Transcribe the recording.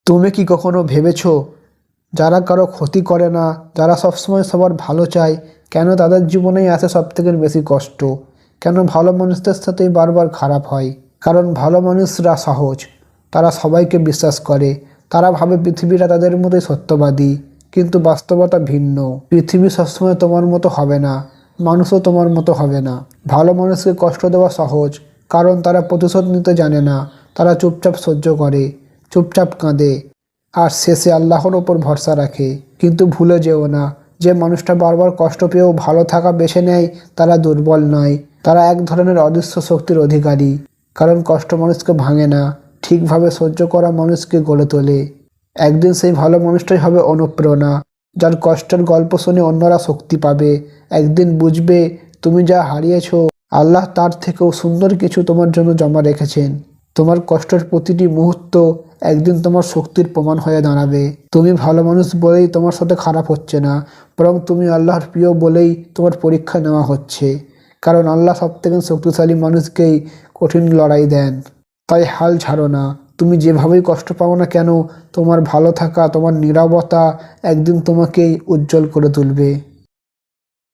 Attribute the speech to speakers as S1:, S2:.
S1: তুমি কি কখনো ভেবেছো যারা কারো ক্ষতি করে না, যারা সবসময় সবার ভালো চায়, কেন তাদের জীবনেই আসে সব থেকে বেশি কষ্ট? কেন ভালো মানুষদের সাথেই বারবার খারাপ হয়? কারণ ভালো মানুষরা সহজ, তারা সবাইকে বিশ্বাস করে, তারা ভাবে পৃথিবীটা তাদের মতোই সত্যবাদী। কিন্তু বাস্তবতা ভিন্ন। পৃথিবী সবসময় তোমার মতো হবে না, মানুষও তোমার মতো হবে না। ভালো মানুষকে কষ্ট দেওয়া সহজ, কারণ তারা প্রতিশোধ নিতে জানে না। তারা চুপচাপ সহ্য করে, চুপচাপ কাঁদে, আর শেষে আল্লাহর ওপর ভরসা রাখে। কিন্তু ভুলে যেও না, যে মানুষটা বারবার কষ্ট পেয়েও ভালো থাকা বেছে নেয়, তারা দুর্বল নয়, তারা এক ধরনের অদৃশ্য শক্তির অধিকারী। কারণ কষ্ট মানুষকে ভাঙে না, ঠিকভাবে সহ্য করা মানুষকে গড়ে তোলে। একদিন সেই ভালো মানুষটাই হবে অনুপ্রেরণা, যার কষ্টের গল্প শুনে অন্যরা শক্তি পাবে। একদিন বুঝবে তুমি যা হারিয়েছো, আল্লাহ তার থেকেও সুন্দর কিছু তোমার জন্য জমা রেখেছেন। তোমার কষ্টের প্রতিটি মুহূর্ত একদিন তোমার শক্তির প্রমাণ হয়ে দাঁড়াবে। তুমি ভালো মানুষ বলেই তোমার সাথে খারাপ হচ্ছে না, বরং তুমি আল্লাহর প্রিয় বলেই তোমার পরীক্ষা নেওয়া হচ্ছে। কারণ আল্লাহ সব থেকে শক্তিশালী মানুষকেই কঠিন লড়াই দেন। তাই হাল ছাড়ো না। তুমি যেভাবেই কষ্ট পাও না কেন, তোমার ভালো থাকা, তোমার নীরবতা একদিন তোমাকেই উজ্জ্বল করে তুলবে।